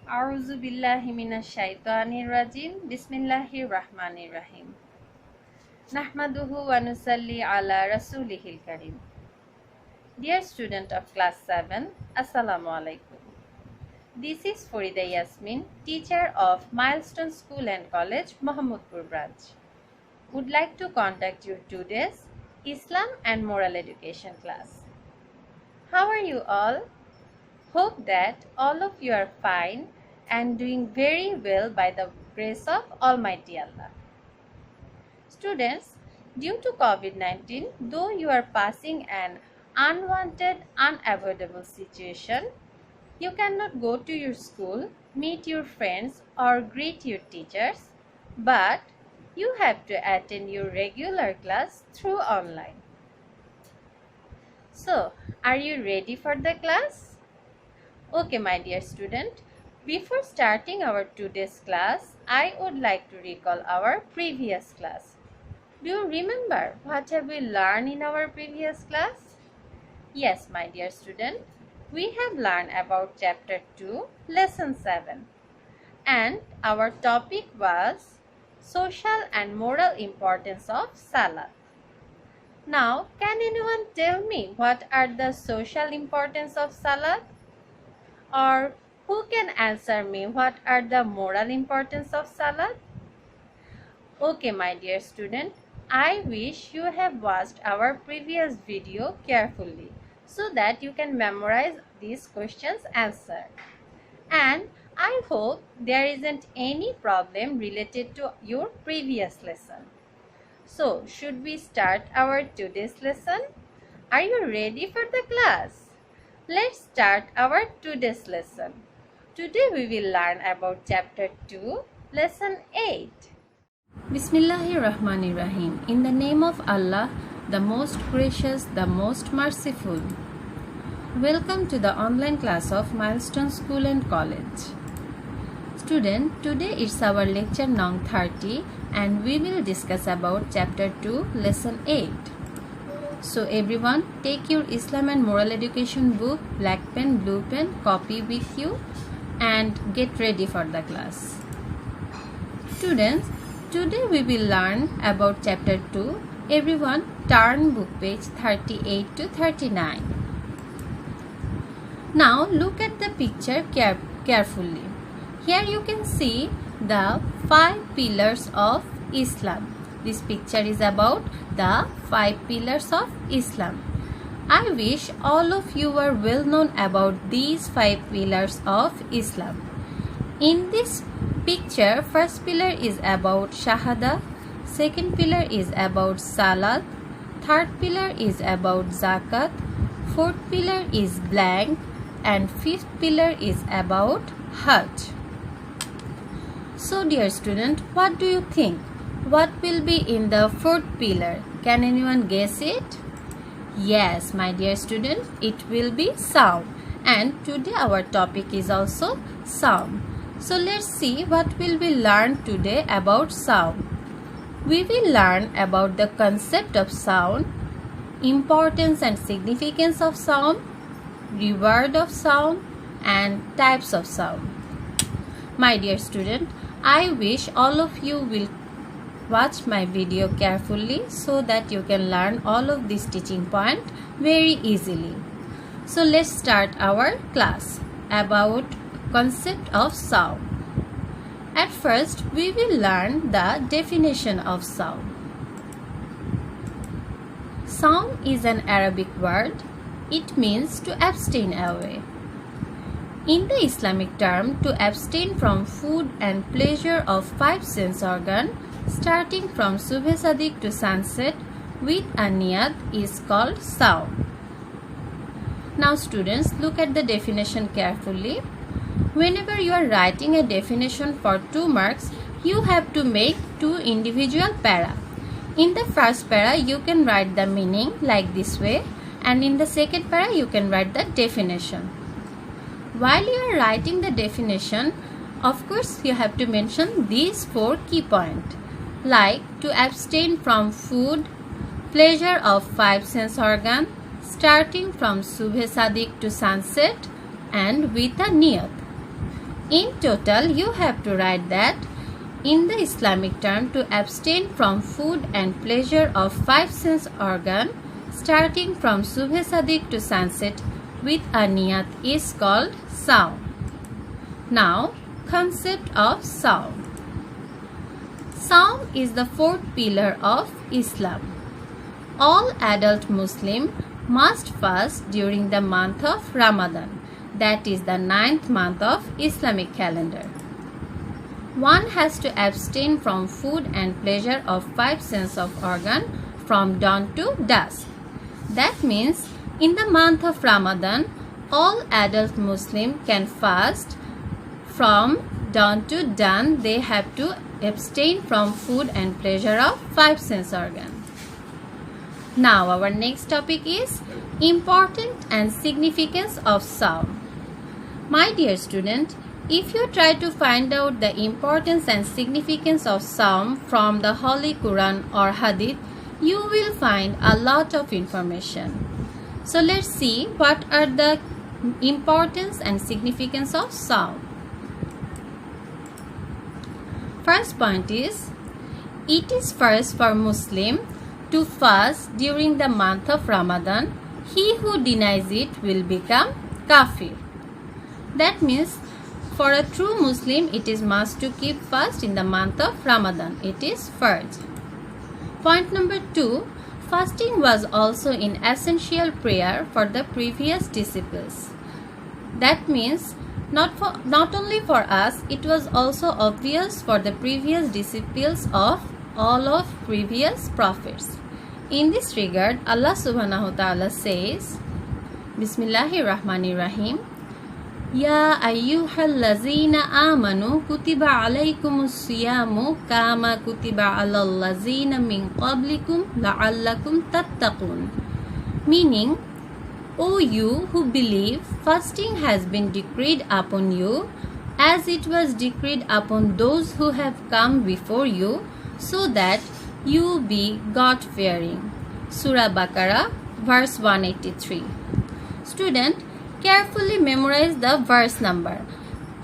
A'udzu billahi minasyaitonir rajim. Bismillahirrahmanirrahim. Nahmaduhu wa nusalli ala rasulihil karim. Dear student of class 7, Assalamu alaikum. This is Farida Yasmin, teacher of Milestone School and College, Mohammedpur branch. Would like to conduct your today's Islam and Moral Education class. How are you all? Hope that all of you are fine and doing very well by the grace of Almighty Allah. Students, due to COVID-19, though you are passing an unwanted, unavoidable situation, you cannot go to your school, meet your friends or greet your teachers, but you have to attend your regular class through online. So, are you ready for the class? Okay, my dear student, before starting our today's class, I would like to recall our previous class. Do you remember what have we learned in our previous class? Yes, my dear student, we have learned about chapter 2, lesson 7. And our topic was social and moral importance of Salat. Now, can anyone tell me what are the social importance of Salat? Or who can answer me what are the moral importance of Salat? Okay, my dear student, I wish you have watched our previous video carefully so that you can memorize these questions answer. And I hope there isn't any problem related to your previous lesson. So, should we start our today's lesson? Are you ready for the class? Let's start our today's lesson. Today we will learn about chapter 2, lesson 8. Bismillahirrahmanirrahim. In the name of Allah, the most gracious, the most merciful. Welcome to the online class of Milestone School and College. Student, today it's our lecture number 30 and we will discuss about chapter 2, lesson 8. So everyone, take your Islam and Moral Education book, black pen, blue pen, copy with you and get ready for the class. Students, today we will learn about chapter 2. Everyone, turn book page 38 to 39. Now look at the picture carefully. Here you can see the 5 pillars of Islam. This picture is about the 5 pillars of Islam. I wish all of you were well known about these 5 pillars of Islam. In this picture, first pillar is about Shahada, second pillar is about Salat, third pillar is about Zakat, fourth pillar is blank, and fifth pillar is about Hajj. So dear student, what do you think? What will be in the fourth pillar? Can anyone guess it? Yes, my dear student, it will be Saum. And today our topic is also Saum. So let's see what will we learn today about Saum. We will learn about the concept of Saum, importance and significance of Saum, reward of Saum, and types of Saum. My dear student, I wish all of you will watch my video carefully so that you can learn all of these teaching points very easily. So let's start our class about concept of Saum. At first, we will learn the definition of Saum. Saum is an Arabic word. It means to abstain away. In the Islamic term, to abstain from food and pleasure of 5 sense organs, starting from Subh Sadiq to sunset with a niyat is called Saum. Now students, look at the definition carefully. Whenever you are writing a definition for 2 marks, you have to make 2 individual para. In the first para, you can write the meaning like this way, and in the second para, you can write the definition. While you are writing the definition, of course, you have to mention these 4 key points, like to abstain from food, pleasure of 5 sense organs, starting from Subh Sadiq to sunset, and with a niyat. In total, you have to write that in the Islamic term, to abstain from food and pleasure of 5 sense organ starting from Subhe Sadiq to sunset with a niyat is called Saum. Now, concept of Saum. Saum is the fourth pillar of Islam. All adult Muslim must fast during the month of Ramadan, that is the 9th month of Islamic calendar. One has to abstain from food and pleasure of 5 sense of organ from dawn to dusk. That means in the month of Ramadan, all adult Muslim can fast from dawn to dawn. They have to abstain from food and pleasure of 5 sense organ. Now our next topic is importance and significance of Saum. My dear student, if you try to find out the importance and significance of Saum from the Holy Quran or Hadith, you will find a lot of information. So let's see what are the importance and significance of Saum. First point is, it is first for Muslim to fast during the month of Ramadan. He who denies it will become kafir. That means for a true Muslim, it is must to keep fast in the month of Ramadan. It is first. Point number 2, fasting was also an essential prayer for the previous disciples. That means not only for us, it was also obvious for the previous disciples of all of previous prophets. In this regard, Allah subhanahu wa ta'ala says, Bismillahirrahmanirrahim, Ya ayyuhallazina amanu kutiba alaykumus siyamu kama kutiba alal lazina min qablikum la'allakum tattaqun. Meaning, O you who believe, fasting has been decreed upon you as it was decreed upon those who have come before you, so that you be God-fearing. Surah Baqarah, verse 183. Student, carefully memorize the verse number.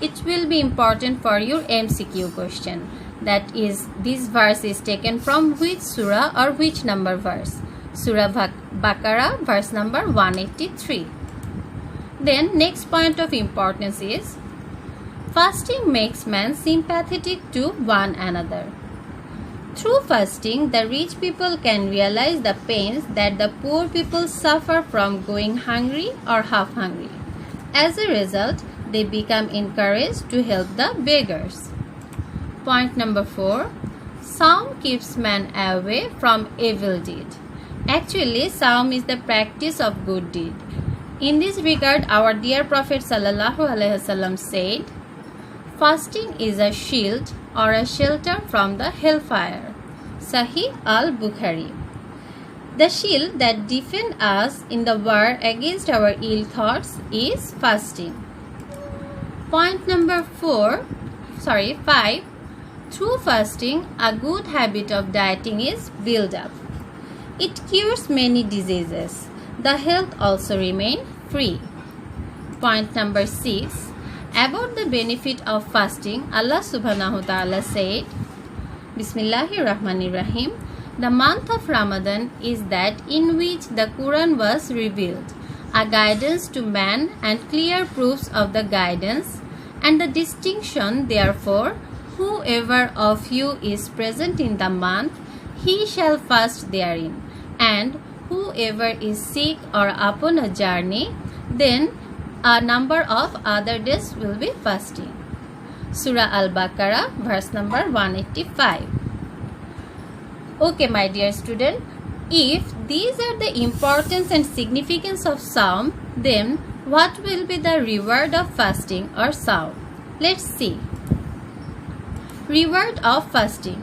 It will be important for your MCQ question. That is, this verse is taken from which surah or which number verse? Surah Baqarah, verse number 183. Then, next point of importance is, fasting makes man sympathetic to one another. Through fasting, the rich people can realize the pains that the poor people suffer from going hungry or half hungry. As a result, they become encouraged to help the beggars. Point number 4, Saum keeps man away from evil deed. Actually, Saum is the practice of good deed. In this regard, our dear Prophet ﷺ said, fasting is a shield or a shelter from the hellfire. Sahih al-Bukhari. The shield that defends us in the war against our ill thoughts is fasting. Point number 5. Through fasting, a good habit of dieting is built up. It cures many diseases. The health also remains free. Point number 6. About the benefit of fasting, Allah subhanahu wa ta'ala said, Bismillahirrahmanirrahim, the month of Ramadan is that in which the Quran was revealed, a guidance to man and clear proofs of the guidance, and the distinction, therefore, whoever of you is present in the month, he shall fast therein, and whoever is sick or upon a journey, then a number of other days will be fasting. Surah Al-Baqarah, verse number 185. Okay, my dear student, if these are the importance and significance of Saum, then what will be the reward of fasting or Saum? Let's see. Reward of fasting.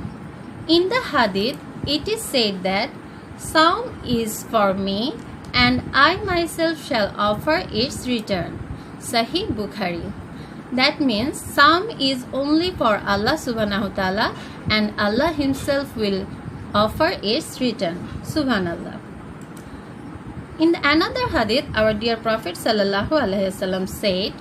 In the Hadith, it is said that Saum is for me and I myself shall offer its return. Sahih Bukhari. That means Saum is only for Allah subhanahu wa ta'ala and Allah himself will offer its return. Subhanallah. In another hadith, our dear Prophet sallallahu alaihi wasallam said,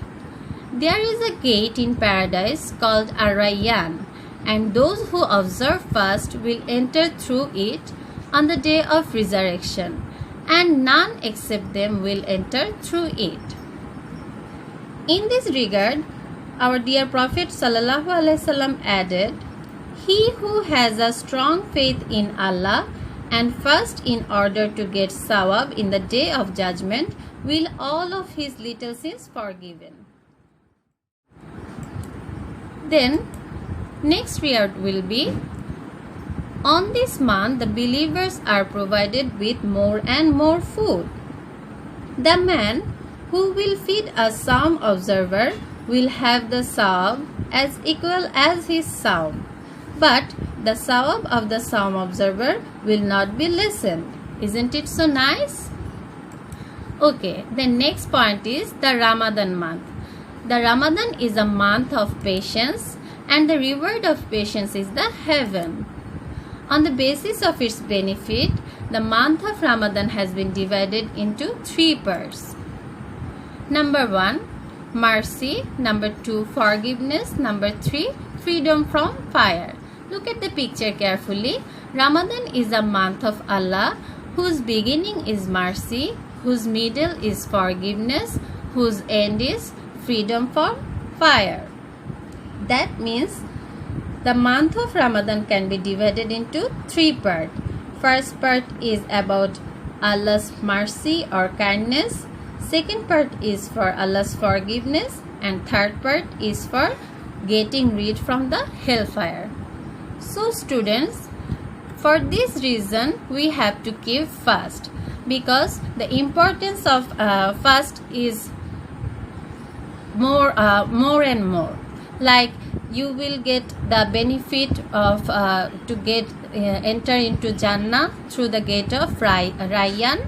There is a gate in paradise called Ar-Rayyan, and those who observe fast will enter through it on the day of resurrection, and none except them will enter through it. In this regard, our dear Prophet ﷺ added, "He who has a strong faith in Allah and fast in order to get sawab in the day of judgment will all of his little sins forgiven." Then, next reward will be, on this month the believers are provided with more and more food. The man who will feed a Saum observer will have the sawab as equal as his Saum, but the sawab of the Saum observer will not be lessened. Isn't it so nice? Okay, the next point is the Ramadan month. The Ramadan is a month of patience, and the reward of patience is the heaven. On the basis of its benefit, the month of Ramadan has been divided into 3 parts. Number 1, mercy. Number 2, forgiveness. Number 3, freedom from fire. Look at the picture carefully. Ramadan is a month of Allah whose beginning is mercy, whose middle is forgiveness, whose end is freedom from fire. That means the month of Ramadan can be divided into 3 parts. First part is about Allah's mercy or kindness. Second part is for Allah's forgiveness, and third part is for getting rid from the hellfire. So students, for this reason we have to keep fast, because the importance of fast is more and more. Like, you will get the benefit of to get enter into Jannah through the gate of Rayyan.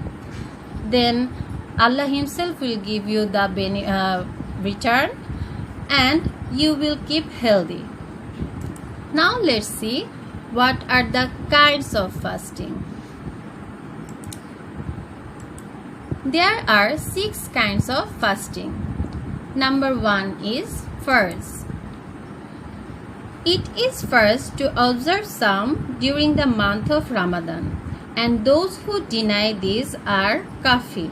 Then Allah himself will give you the return, and you will keep healthy. Now let's see what are the kinds of fasting. There are 6 kinds of fasting. Number 1 is farz. It is first to observe Saum during the month of Ramadan, and those who deny this are kafir.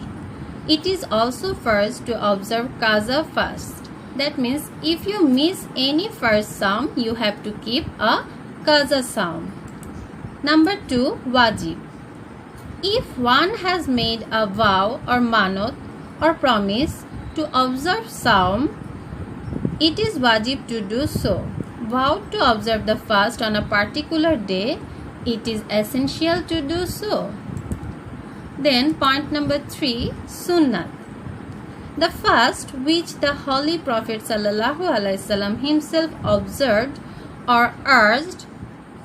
It is also first to observe Qaza fast. That means if you miss any first Saum, you have to keep a Qaza Saum. Number 2, wajib. If one has made a vow or manot or promise to observe Saum, it is wajib to do so. Vow to observe the fast on a particular day, it is essential to do so. Then point number 3, sunnat. The fast which the Holy Prophet ﷺ himself observed or urged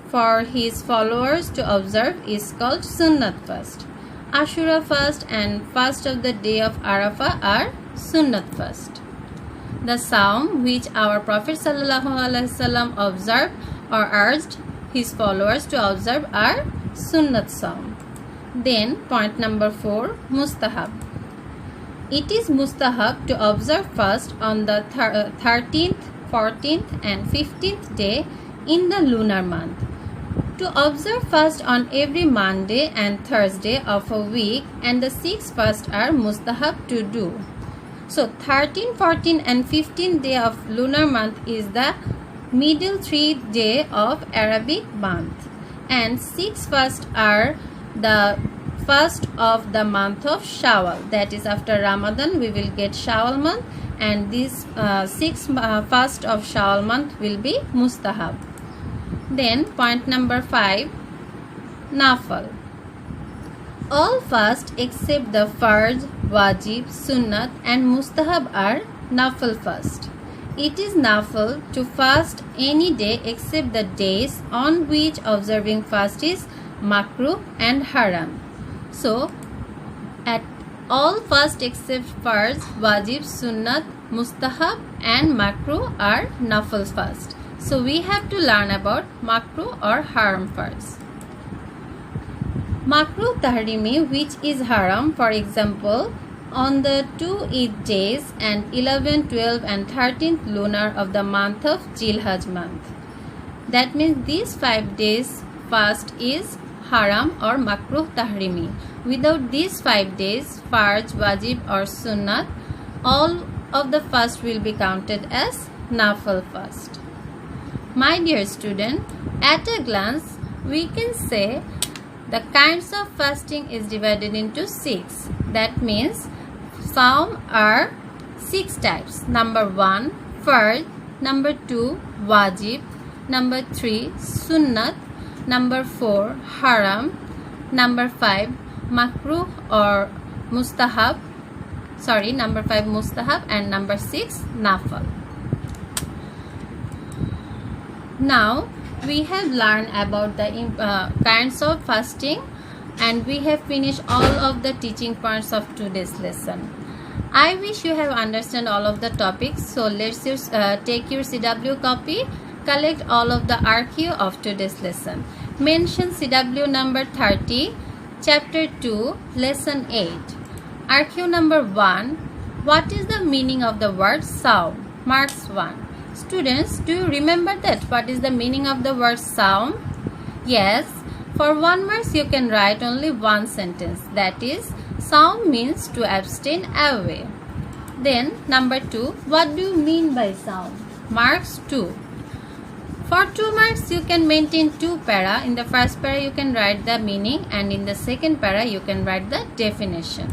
for his followers to observe is called sunnat fast. Ashura fast and fast of the day of Arafah are sunnat fast. The Saum which our Prophet ﷺ observed or urged his followers to observe are sunnat Saum. Then point number 4, mustahab. It is mustahab to observe fast on the 13th, 14th and 15th day in the lunar month. To observe fast on every Monday and Thursday of a week, and the 6 fasts are mustahab to do. So 13, 14 and 15th day of lunar month is the middle 3 day of Arabic month, and 6 fasts are the first of the month of Shawwal. That is, after Ramadan we will get Shawwal month, and this 6 fast of Shawwal month will be mustahab. Then point number 5, nafal. All fast except the farz, wajib, sunnat and mustahab are nafal fast. It is nafal to fast any day except the days on which observing fast is makruh and haram. So, at all fast except farz, wajib, sunnat, mustahab and makruh are nafal fast. So, we have to learn about makruh or haram first. Makruh tahrimi, which is haram, for example, on the 2 Eid days and 11, 12 and 13th lunar of the month of Zilhaj month. That means these 5 days fast is haram or makruh tahrimi. Without these 5 days, farj, wajib or sunnat, all of the fast will be counted as nafil fast. My dear student, at a glance, we can say the kinds of fasting is divided into 6. That means Saum are 6 types. Number 1, Fard. Number 2, Wajib. Number 3, Sunnat. Number 4, Haram. Number 5, Makruh or Mustahab. Number 5, Mustahab, and number 6, Nafal. Now, we have learned about the kinds of fasting, and we have finished all of the teaching points of today's lesson. I wish you have understood all of the topics. So let's take your CW copy, collect all of the RQ of today's lesson. Mention CW number 30, chapter 2, lesson 8. RQ number 1. What is the meaning of the word Saum? Marks 1. Students, do you remember that? What is the meaning of the word Saum? Yes, for 1 mark you can write only one sentence. That is, Saum means to abstain away. Then number 2, what do you mean by Saum? Marks 2. For 2 marks you can maintain 2 para. In the first para you can write the meaning, and in the second para you can write the definition.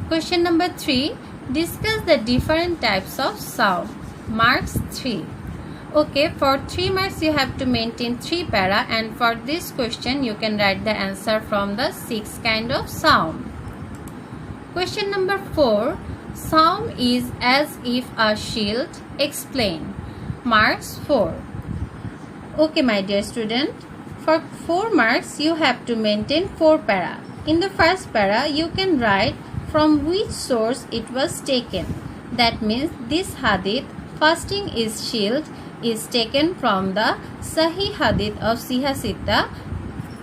Question number 3, discuss the different types of Saum. Marks 3. Okay, for 3 marks you have to maintain 3 para, and for this question you can write the answer from the 6 kind of Saum. Question number 4. Saum is as if a shield. Explain. Marks 4. Okay, my dear student, for 4 marks you have to maintain 4 para. In the first para you can write from which source it was taken. That means this hadith, fasting is shield, is taken from the Sahih Hadith of Siha Sitta,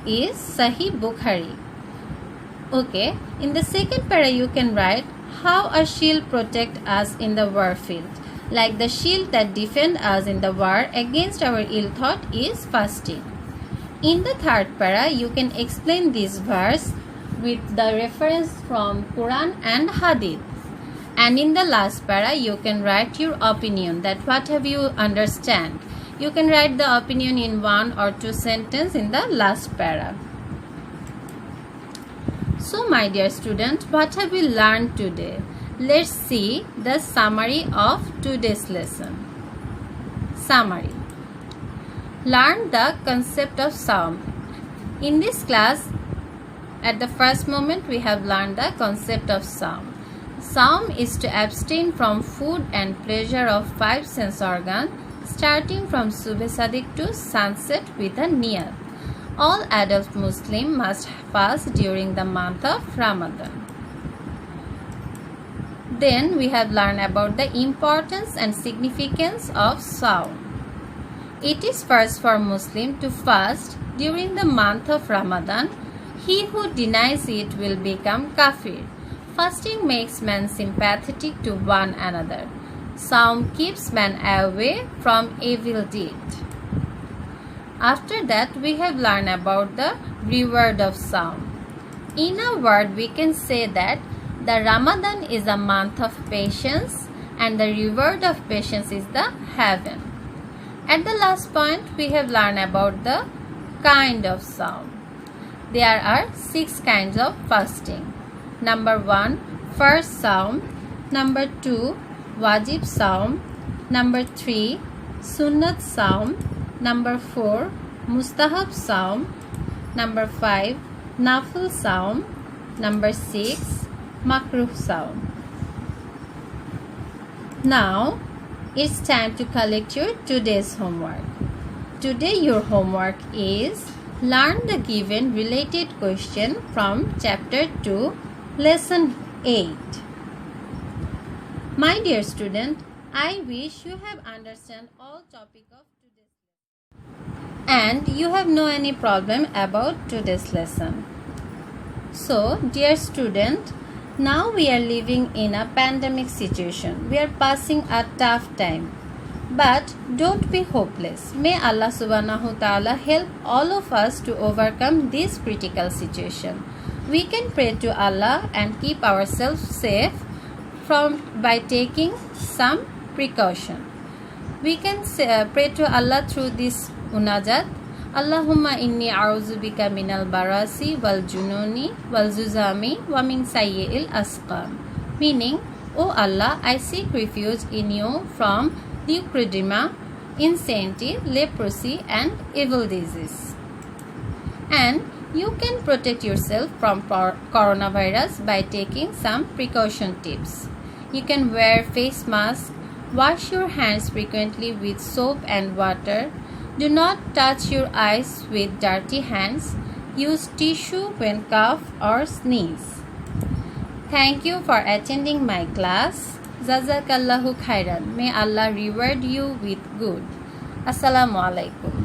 is Sahih Bukhari. Okay, in the second para you can write how a shield protect us in the war field. Like the shield that defend us in the war against our ill thought is fasting. In the third para you can explain this verse with the reference from Quran and Hadith. And in the last para you can write your opinion, that what have you understand. You can write the opinion in 1 or 2 sentences in the last para. So my dear student, what have we learned today? Let's see the summary of today's lesson. Summary. Learn the concept of Saum. In this class, at the first moment we have learned the concept of Saum. Saum is to abstain from food and pleasure of 5 sense organs, starting from Subh Sadiq to sunset with a niyat. All adult Muslims must fast during the month of Ramadan. Then we have learned about the importance and significance of Saum. It is first for Muslim to fast during the month of Ramadan. He who denies it will become kafir. Fasting makes man sympathetic to one another. Saum keeps man away from evil deed. After that, we have learned about the reward of Saum. In a word, we can say that the Ramadan is a month of patience, and the reward of patience is the heaven. At the last point, we have learned about the kind of Saum. There are 6 kinds of fasting. Number 1, first Saum. Number 2, Wajib Saum. Number 3, Sunnat Saum. Number 4, Mustahab Saum. Number 5, Nafil Saum. Number 6, Makruh Saum. Now, it's time to collect your today's homework. Today your homework is learn the given related question from chapter 2, lesson 8. My dear student, I wish you have understand all topic of today's lesson and you have no any problem about today's lesson. So, dear student, Now we are living in a pandemic situation. We are passing a tough time. But don't be hopeless. May Allah subhanahu wa ta'ala help all of us to overcome this critical situation. We can pray to Allah and keep ourselves safe by taking some precaution. We can pray to Allah through this munajat. Allahumma inni a'udhu bika minal barasi wal jununi wal zuzami wa min sayyi'il asqam. Meaning, O Allah, I seek refuge in you from leukodema, insanity, leprosy and evil disease. And you can protect yourself from coronavirus by taking some precaution tips. You can wear face mask, wash your hands frequently with soap and water. Do not touch your eyes with dirty hands. Use tissue when cough or sneeze. Thank you for attending my class. Jazakallahu khairan. May Allah reward you with good. Assalamu alaikum.